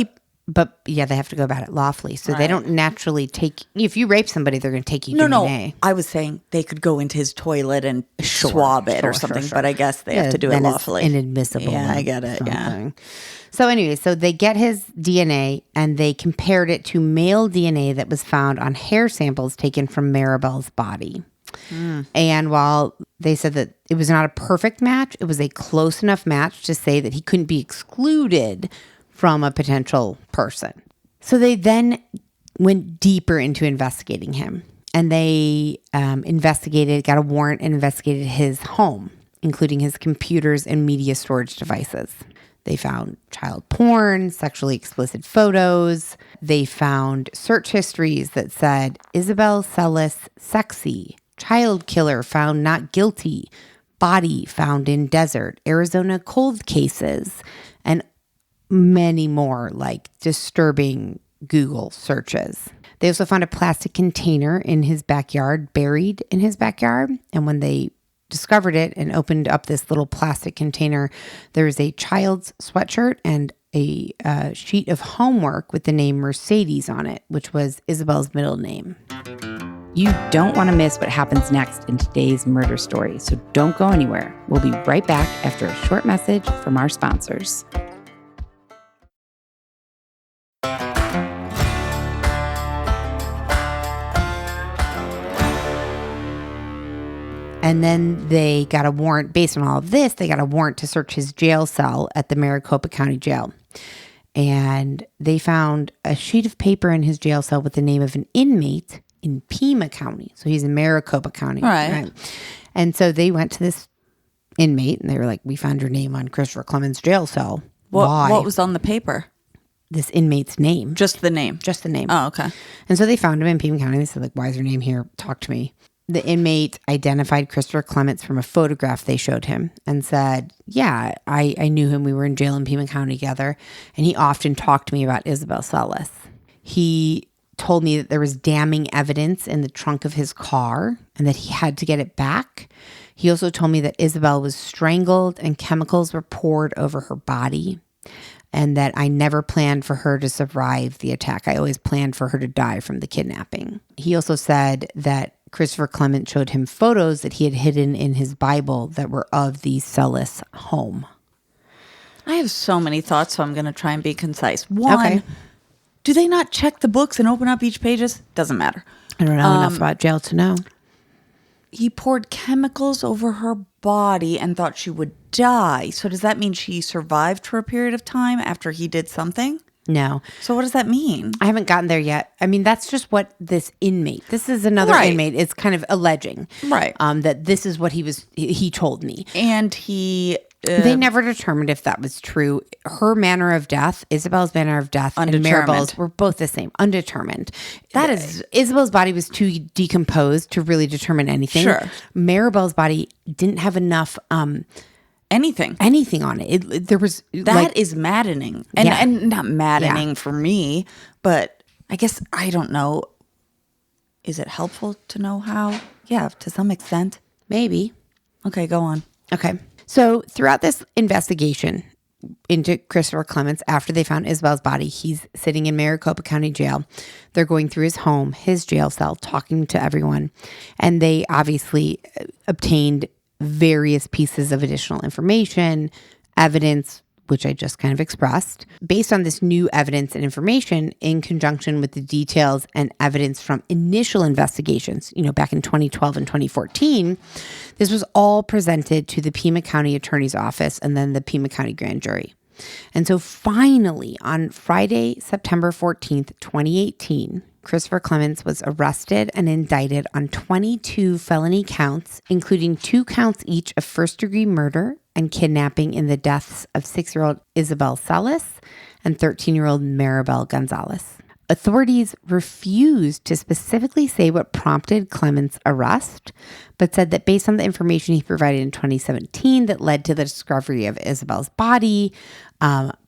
But yeah, they have to go about it lawfully. So they don't naturally take, if you rape somebody, they're going to take you No, DNA. I was saying they could go into his toilet and swab it or something, but I guess they have to do it lawfully. It's inadmissible. Yeah, I get it. Something. Yeah. So anyway, so they get his DNA and they compared it to male DNA that was found on hair samples taken from Maribel's body. And while they said that it was not a perfect match, it was a close enough match to say that he couldn't be excluded from a potential person. So they then went deeper into investigating him. And they got a warrant and investigated his home, including his computers and media storage devices. They found child porn, sexually explicit photos. They found search histories that said, Isabel Celis, sexy, child killer found not guilty, body found in desert, Arizona cold cases, and many more like disturbing Google searches. They also found a plastic container in his backyard, buried in his backyard. And when they discovered it and opened up this little plastic container, there was a child's sweatshirt and a sheet of homework with the name Mercedes on it, which was Isabel's middle name. You don't want to miss what happens next in today's murder story, so don't go anywhere. We'll be right back after a short message from our sponsors. And then they got a warrant, based on all of this, they got a warrant to search his jail cell at the Maricopa County Jail. And they found a sheet of paper in his jail cell with the name of an inmate in Pima County. So he's in Maricopa County. Right. And so they went to this inmate and they were like, we found your name on Christopher Clements' jail cell. Why? What was on the paper? This inmate's name. Just the name? Just the name. Oh, okay. And so they found him in Pima County. They said, like, why is your name here? Talk to me. The inmate identified Christopher Clements from a photograph they showed him and said, yeah, I knew him. We were in jail in Pima County together. And he often talked to me about Isabel Celis. He told me that there was damning evidence in the trunk of his car and that he had to get it back. He also told me that Isabel was strangled and chemicals were poured over her body, and that I never planned for her to survive the attack. I always planned for her to die from the kidnapping. He also said that Christopher Clement showed him photos that he had hidden in his Bible that were of the Celis home. I have so many thoughts, so I'm going to try and be concise. One, Okay. Do they not check the books and open up each pages? Doesn't matter. I don't know enough about jail to know. He poured chemicals over her body and thought she would die. So does that mean she survived for a period of time after he did something? No. So what does that mean? I haven't gotten there yet. I mean, that's just what this is another Right. inmate is kind of alleging. Right. That this is what he told me. And he... they never determined if that was true. Her manner of death, Isabel's manner of death, and Maribel's were both the same, undetermined. That is, Isabel's body was too decomposed to really determine anything. Sure. Maribel's body didn't have enough anything on it. There was that is maddening, and Yeah. and not maddening for me, but I guess I don't know. Is it helpful to know how? Yeah, to some extent. maybe. Okay, go on. Okay. So throughout this investigation into Christopher Clements, after they found Isabel's body, he's sitting in Maricopa County Jail. They're going through his home, his jail cell, talking to everyone. And they obviously obtained various pieces of additional information, evidence, which I just kind of expressed. Based on this new evidence and information, in conjunction with the details and evidence from initial investigations, back in 2012 and 2014, this was all presented to the Pima County Attorney's Office and then the Pima County Grand Jury. And so finally, on Friday, September 14th, 2018, Christopher Clements was arrested and indicted on 22 felony counts, including 2 counts each of first-degree murder and kidnapping in the deaths of 6-year-old Isabel Celis and 13-year-old Maribel Gonzalez. Authorities refused to specifically say what prompted Clements' arrest, but said that based on the information he provided in 2017 that led to the discovery of Isabel's body,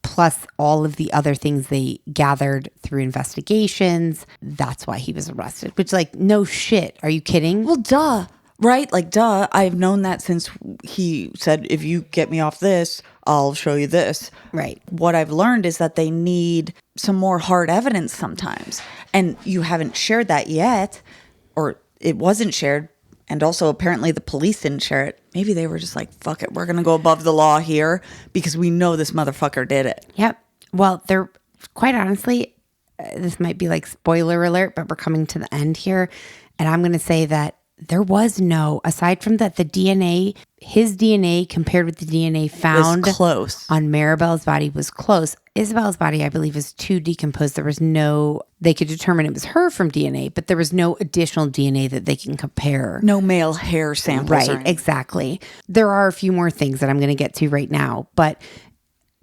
plus all of the other things they gathered through investigations, that's why he was arrested. Which, no shit. Are you kidding? Well, duh. Right? Duh. I've known that since he said, if you get me off this, I'll show you this. Right. What I've learned is that they need some more hard evidence sometimes. And you haven't shared that yet, or it wasn't shared. And also, apparently, the police didn't share it. Maybe they were just like, fuck it, we're going to go above the law here because we know this motherfucker did it. Yep. Well, they're quite honestly, this might be spoiler alert, but we're coming to the end here. And I'm going to say that there was no, aside from that, the DNA, his DNA compared with the DNA found close on Maribel's body was close. Isabel's body, I believe, was too decomposed. There was no, they could determine it was her from DNA, but there was no additional DNA that they can compare. No male hair samples. Right, exactly. There are a few more things that I'm going to get to right now, but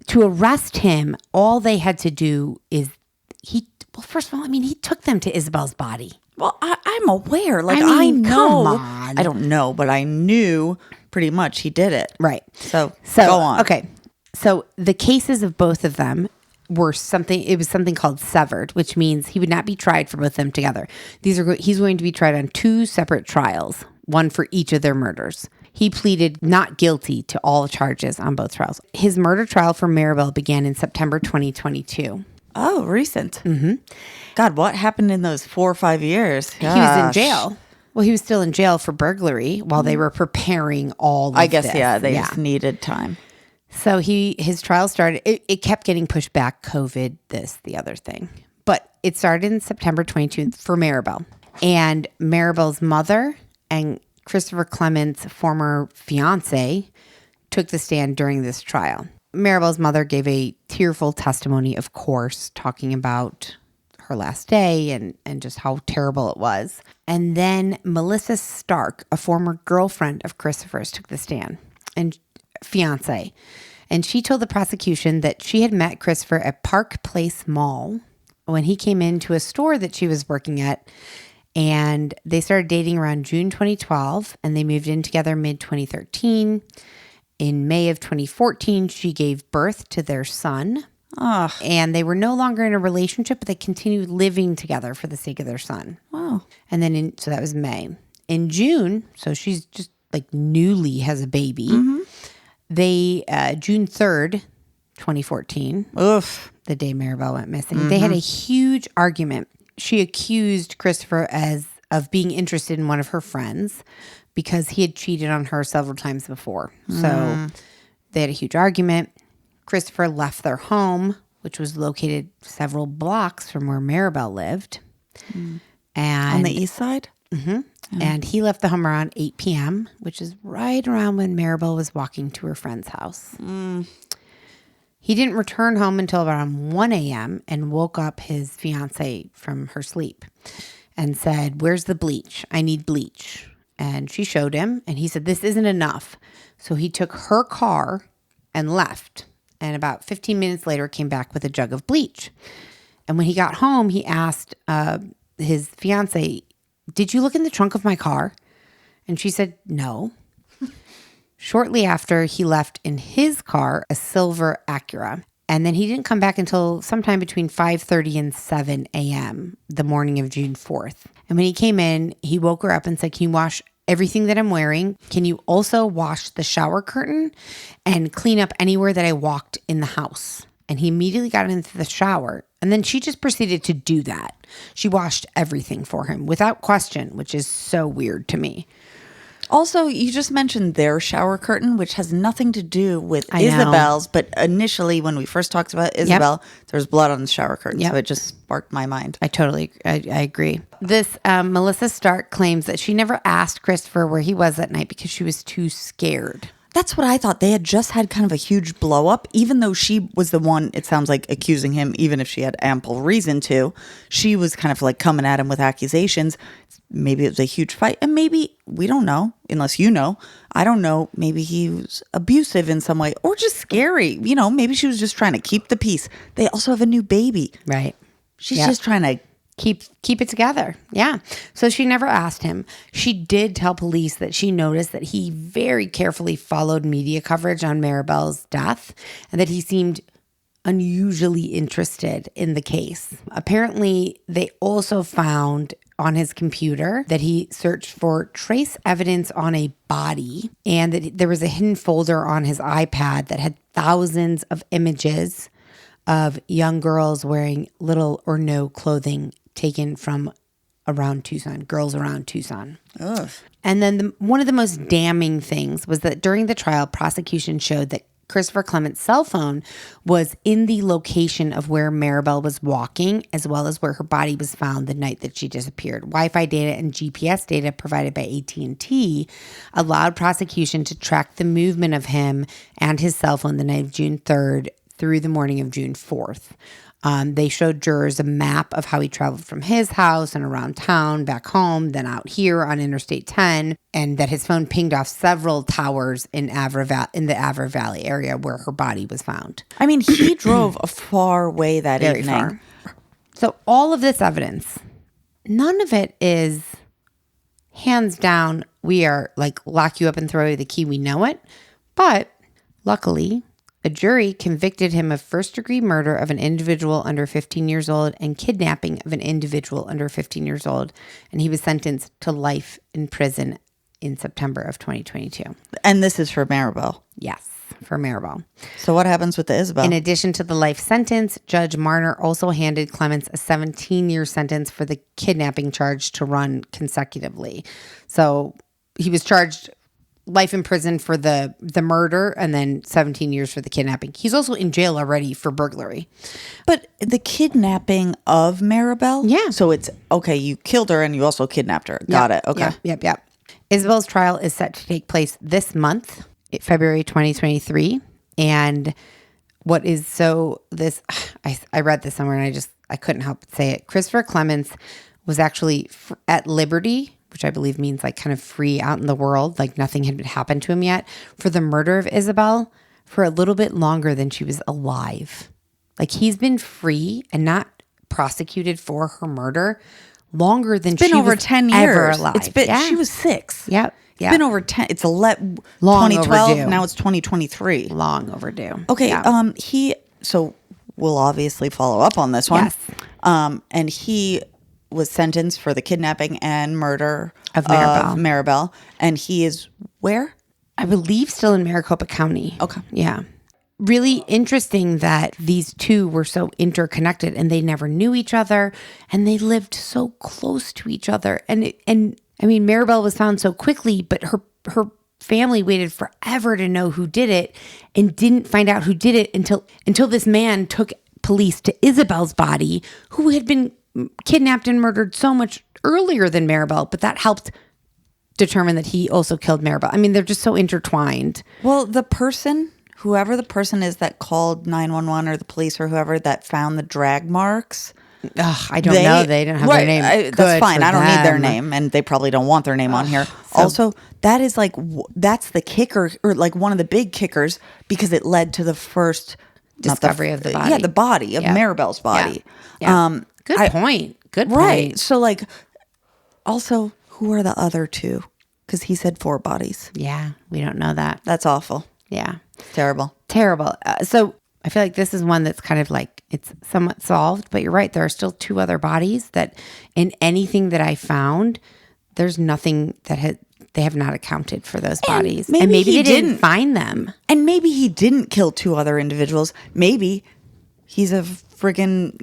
to arrest him, all they had to do is first of all, he took them to Isabel's body. Well, I'm aware. I know. Come on. I don't know, but I knew pretty much he did it. Right. So go on. Okay. So the cases of both of them were something called severed, which means he would not be tried for both of them together. He's going to be tried on 2 separate trials, one for each of their murders. He pleaded not guilty to all charges on both trials. His murder trial for Maribel began in September 2022. Oh, recent. Mm-hmm. God, what happened in those 4 or 5 years? Gosh. He was in jail. Well, he was still in jail for burglary while they were preparing all of this. I guess, they just needed time. So his trial started, it kept getting pushed back, COVID, this, the other thing. But it started in September 22 for Maribel. And Maribel's mother and Christopher Clements' former fiance took the stand during this trial. Maribel's mother gave a tearful testimony, of course, talking about her last day and just how terrible it was. And then Melissa Stark, a former girlfriend of Christopher's, took the stand, and fiance. And she told the prosecution that she had met Christopher at Park Place Mall when he came into a store that she was working at. And they started dating around June 2012, and they moved in together mid-2013. In May of 2014, she gave birth to their son. And they were no longer in a relationship, but they continued living together for the sake of their son. Wow. And then, so that was May. In June, so she's just newly has a baby. Mm-hmm. They, June 3rd, 2014, Oof. the day Maribel went missing, they had a huge argument. She accused Christopher of being interested in one of her friends because he had cheated on her several times before. So they had a huge argument. Christopher left their home, which was located several blocks from where Maribel lived. And On the east side? And he left the home around 8 p.m., which is right around when Maribel was walking to her friend's house. He didn't return home until around 1 a.m. and woke up his fiance from her sleep and said, "Where's the bleach? I need bleach." And she showed him, and he said, "This isn't enough." So he took her car and left. And about 15 minutes later, came back with a jug of bleach. And when he got home, he asked his fiance, "Did you look in the trunk of my car?" And she said, "No." Shortly after, he left in his car, a silver Acura. And then he didn't come back until sometime between 5:30 and 7 a.m. the morning of June 4th. And when he came in, he woke her up and said, "Can you wash everything that I'm wearing? Can you also wash the shower curtain and clean up anywhere that I walked in the house?" And he immediately got into the shower. And then she just proceeded to do that. She washed everything for him without question, which is so weird to me. Also, you just mentioned their shower curtain, which has nothing to do with I know. Isabel's. But initially, when we first talked about Isabel, there was blood on the shower curtain. So it just sparked my mind. I agree. This Melissa Stark claims that she never asked Christopher where he was that night because she was too scared. That's what I thought. They had just had kind of a huge blow up, even though she was the one, it sounds like, accusing him, even if she had ample reason to. She was kind of like coming at him with accusations. Maybe it was a huge fight. And maybe, we don't know, unless you know. I don't know. Maybe he was abusive in some way or just scary. You know, maybe she was just trying to keep the peace. They also have a new baby. Right. She's just trying to keep it together. Yeah. So she never asked him. She did tell police that she noticed that he very carefully followed media coverage on Maribel's death and that he seemed unusually interested in the case. Apparently, they also found on his computer that he searched for trace evidence on a body and that there was a hidden folder on his iPad that had thousands of images of young girls wearing little or no clothing taken from around Tucson, girls around Tucson. Ugh. And then one of the most damning things was that during the trial, prosecution showed that Christopher Clement's cell phone was in the location of where Maribel was walking, as well as where her body was found the night that she disappeared. Wi-Fi data and GPS data provided by AT&T allowed prosecution to track the movement of him and his cell phone the night of June 3rd through the morning of June 4th. They showed jurors a map of how he traveled from his house and around town, back home, then out here on Interstate 10, and that his phone pinged off several towers in the Avra Valley area where her body was found. I mean, he drove a far way that Very evening. far. So all of this evidence, none of it is hands down, we are like lock you up and throw you the key, we know it. But luckily, a jury convicted him of first-degree murder of an individual under 15 years old and kidnapping of an individual under 15 years old, and he was sentenced to life in prison in September of 2022. And this is for Maribel. Yes, for Maribel. So what happens with the Isabel? In addition to the life sentence, Judge Marner also handed Clements a 17-year sentence for the kidnapping charge to run consecutively. So he was charged life in prison for the murder and then 17 years for the kidnapping. He's also in jail already for burglary. But the kidnapping of Maribel? Yeah. So it's, okay, you killed her and you also kidnapped her. Got it. Okay. Yep. Isabel's trial is set to take place this month, February 2023. And what is I read this somewhere and I couldn't help but say it. Christopher Clements was actually at liberty, which I believe means like kind of free out in the world, like nothing had happened to him yet, for the murder of Isabel for a little bit longer than she was alive. Like he's been free and not prosecuted for her murder longer than she was over 10 years. ever alive. It's been, She was 6. Yep. It's been over 10. It's Long 2012. overdue. Now it's 2023. Long overdue. Okay. Yeah. So we'll obviously follow up on this one. Yes. And he was sentenced for the kidnapping and murder Of Maribel. Maribel. And he is where? I believe still in Maricopa County. Okay. Yeah. Really interesting that these two were so interconnected and they never knew each other and they lived so close to each other. And I mean, Maribel was found so quickly, but her family waited forever to know who did it and didn't find out who did it until this man took police to Isabel's body, who had been kidnapped and murdered so much earlier than Maribel, but that helped determine that he also killed Maribel. I mean, they're just so intertwined. Well, whoever the person is that called 911 or the police or whoever that found the drag marks. I don't know. They didn't have their name. That's fine. I don't need their name, and they probably don't want their name on here. Also, that is like, that's the kicker, or like one of the big kickers, because it led to the first discovery of the body. Yeah, the body of Maribel's body. Yeah. Good point. Good point. Right. So like, also, who are the other two? Because he said 4 bodies. Yeah, we don't know that. That's awful. Yeah. Terrible. So I feel like this is one that's kind of like, it's somewhat solved, but you're right. There are still 2 other bodies that in anything that I found, there's nothing that they have not accounted for those bodies. And maybe they didn't find them. And maybe he didn't kill 2 other individuals. Maybe he's a friggin',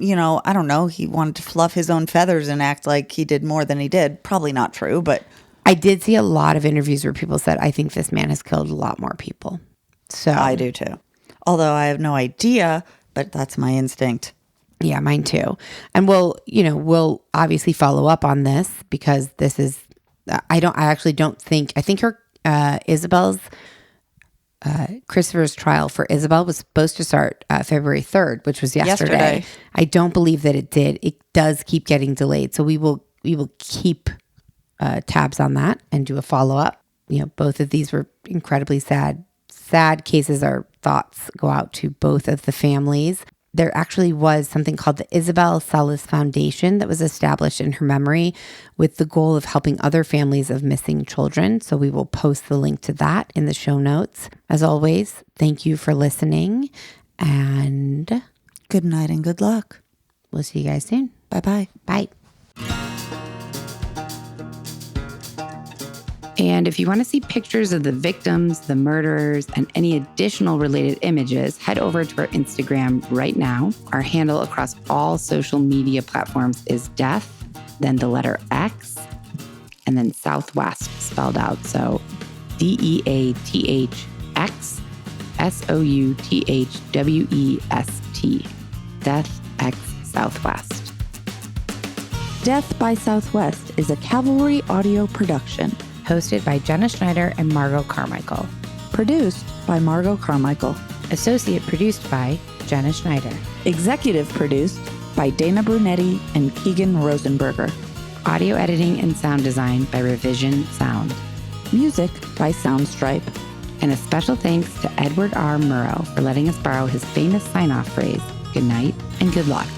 I don't know. He wanted to fluff his own feathers and act like he did more than he did. Probably not true, but. I did see a lot of interviews where people said, I think this man has killed a lot more people. So I do too. Although I have no idea, but that's my instinct. Yeah, mine too. And we'll obviously follow up on this because this is, I think her, Isabel's, Christopher's trial for Isabel was supposed to start February 3rd, which was yesterday. I don't believe that it did. It does keep getting delayed. So we will keep tabs on that and do a follow-up. Both of these were incredibly sad cases. Our thoughts go out to both of the families. There actually was something called the Isabel Celis Foundation that was established in her memory with the goal of helping other families of missing children. So we will post the link to that in the show notes. As always, thank you for listening, and good night and good luck. We'll see you guys soon. Bye-bye. Bye. And if you want to see pictures of the victims, the murderers, and any additional related images, head over to our Instagram right now. Our handle across all social media platforms is death, then the letter X, and then Southwest spelled out. So DEATHX SOUTHWEST. Death X Southwest. Death by Southwest is a Cavalry audio production. Hosted by Jenna Schneider and Margot Carmichael. Produced by Margot Carmichael. Associate produced by Jenna Schneider. Executive produced by Dana Brunetti and Keegan Rosenberger. Audio editing and sound design by Revision Sound. Music by Soundstripe. And a special thanks to Edward R. Murrow for letting us borrow his famous sign-off phrase, good night and good luck.